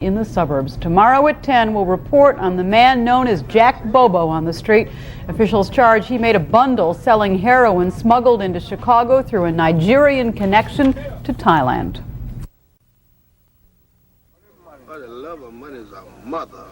in the suburbs. Tomorrow at 10, we'll report on the man known as Jack Bobo on the street. Officials charge he made a bundle selling heroin smuggled into Chicago through a Nigerian connection to Thailand. The love of money is a mother.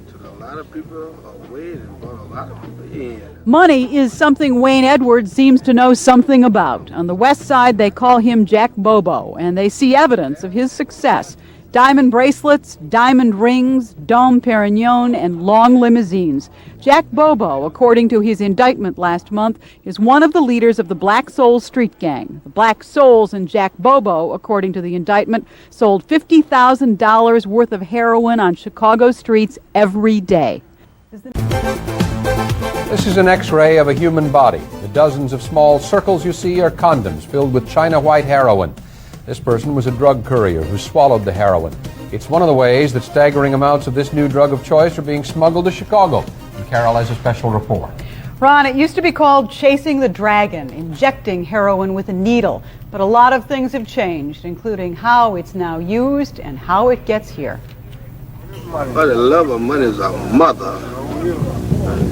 Took a lot of people away and brought a lot of people in. Money is something Wayne Edwards seems to know something about. On the west side, they call him Jack Bobo, and they see evidence of his success. Diamond bracelets, diamond rings, Dom Perignon, and long limousines. Jack Bobo, according to his indictment last month, is one of the leaders of the Black Souls street gang. The Black Souls and Jack Bobo, according to the indictment, sold $50,000 worth of heroin on Chicago streets every day. This is an X-ray of a human body. The dozens of small circles you see are condoms filled with China white heroin. This person was a drug courier who swallowed the heroin. It's one of the ways that staggering amounts of this new drug of choice are being smuggled to Chicago. And Carol has a special report. Ron, it used to be called chasing the dragon, injecting heroin with a needle. But a lot of things have changed, including how it's now used and how it gets here. But the love of money is a mother.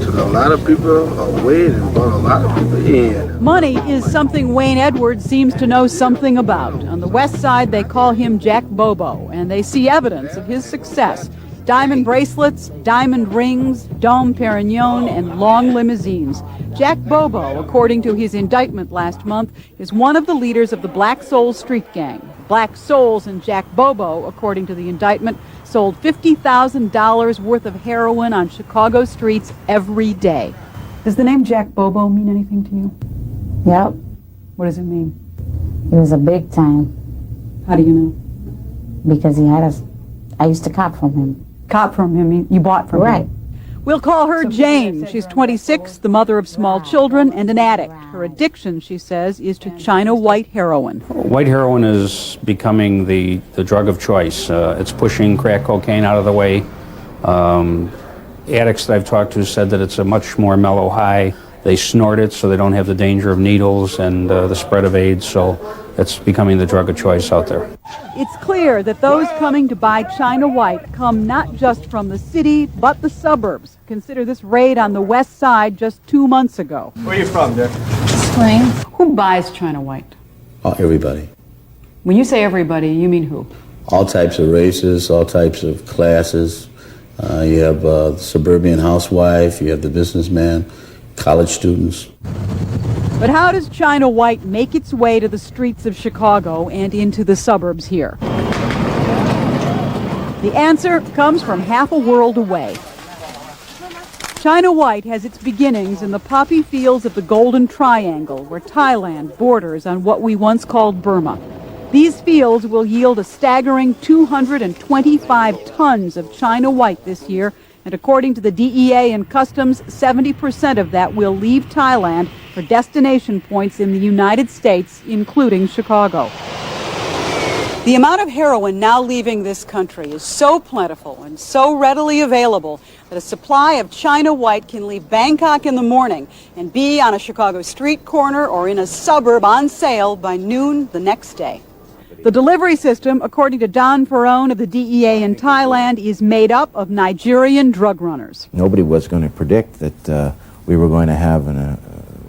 Took a lot of people away and brought a lot of people in. Money is something Wayne Edwards seems to know something about. On the west side, they call him Jack Bobo, and they see evidence of his success. Diamond bracelets, diamond rings, Dom Perignon, and long limousines. Jack Bobo, according to his indictment last month, is one of the leaders of the Black Souls street gang. Black Souls and Jack Bobo, according to the indictment, sold $50,000 worth of heroin on Chicago streets every day. Does the name Jack Bobo mean anything to you? Yep. What does it mean? He was a big time. How do you know? Because I used to cop from him. Cop from him, you bought from him. Right. We'll call her Jane. She's 26, the mother of small children, and an addict. Her addiction, she says, is to China white heroin. White heroin is becoming the drug of choice. It's pushing crack cocaine out of the way. Addicts that I've talked to said that it's a much more mellow high. They snort it so they don't have the danger of needles and the spread of AIDS, so it's becoming the drug of choice out there. It's clear that those coming to buy China white come not just from the city, but the suburbs. Consider this raid on the west side just 2 months ago. Where are you from, Dick? Spring. Who buys China white? Everybody. When you say everybody, you mean who? All types of races, all types of classes. You have the suburban housewife, you have the businessman, college students. But how does China white make its way to the streets of Chicago and into the suburbs here? The answer comes from half a world away. China white has its beginnings in the poppy fields of the Golden Triangle, where Thailand borders on what we once called Burma. These fields will yield a staggering 225 tons of China white this year, and according to the DEA and Customs, 70% of that will leave Thailand for destination points in the United States, including Chicago. The amount of heroin now leaving this country is so plentiful and so readily available that a supply of China white can leave Bangkok in the morning and be on a Chicago street corner or in a suburb on sale by noon the next day. The delivery system, according to Don Perone of the DEA in Thailand, is made up of Nigerian drug runners. Nobody was going to predict that we were going to have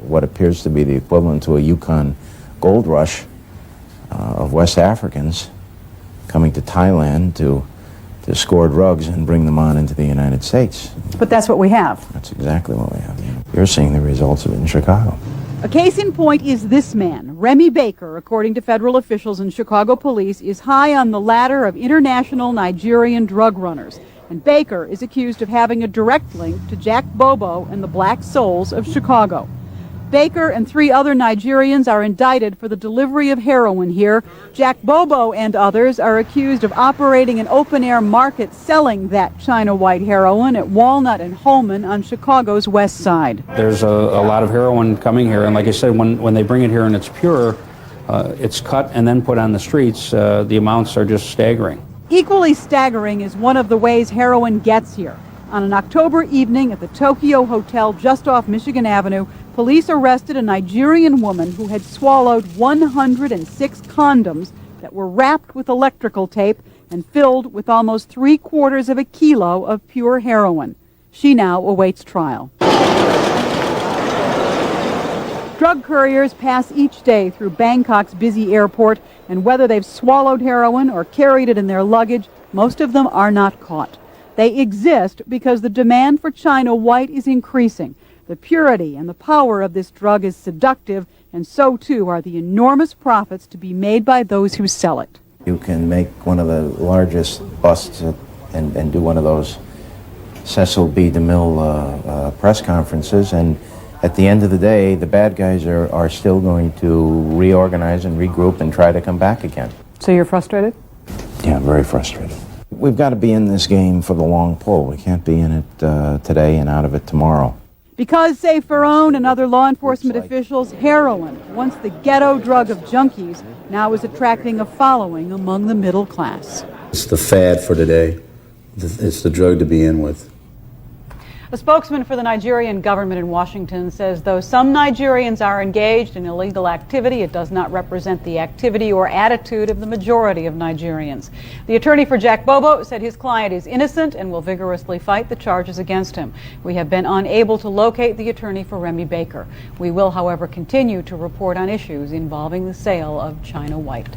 what appears to be the equivalent to a Yukon gold rush of West Africans coming to Thailand to score drugs and bring them on into the United States. But that's what we have. That's exactly what we have. You're seeing the results of it in Chicago. A case in point is this man. Remy Baker, according to federal officials and Chicago police, is high on the ladder of international Nigerian drug runners. And Baker is accused of having a direct link to Jack Bobo and the Black Souls of Chicago. Baker and 3 other Nigerians are indicted for the delivery of heroin here. Jack Bobo and others are accused of operating an open-air market selling that China white heroin at Walnut and Holman on Chicago's west side. There's a lot of heroin coming here, and like I said, when they bring it here and it's pure, it's cut and then put on the streets, the amounts are just staggering. Equally staggering is one of the ways heroin gets here. On an October evening at the Tokyo Hotel just off Michigan Avenue, police arrested a Nigerian woman who had swallowed 106 condoms that were wrapped with electrical tape and filled with almost 3/4 of a kilo of pure heroin. She now awaits trial. Drug couriers pass each day through Bangkok's busy airport, and whether they've swallowed heroin or carried it in their luggage, most of them are not caught. They exist because the demand for China White is increasing. The purity and the power of this drug is seductive, and so too are the enormous profits to be made by those who sell it. You can make one of the largest busts and do one of those Cecil B. DeMille press conferences, and at the end of the day, the bad guys are still going to reorganize and regroup and try to come back again. So you're frustrated? Yeah, very frustrated. We've got to be in this game for the long pull. We can't be in it today and out of it tomorrow. Because, say Ferrone and other law enforcement officials, heroin, once the ghetto drug of junkies, now is attracting a following among the middle class. It's the fad for today. It's the drug to be in with. A spokesman for the Nigerian government in Washington says though some Nigerians are engaged in illegal activity, it does not represent the activity or attitude of the majority of Nigerians. The attorney for Jack Bobo said his client is innocent and will vigorously fight the charges against him. We have been unable to locate the attorney for Remy Baker. We will, however, continue to report on issues involving the sale of China White.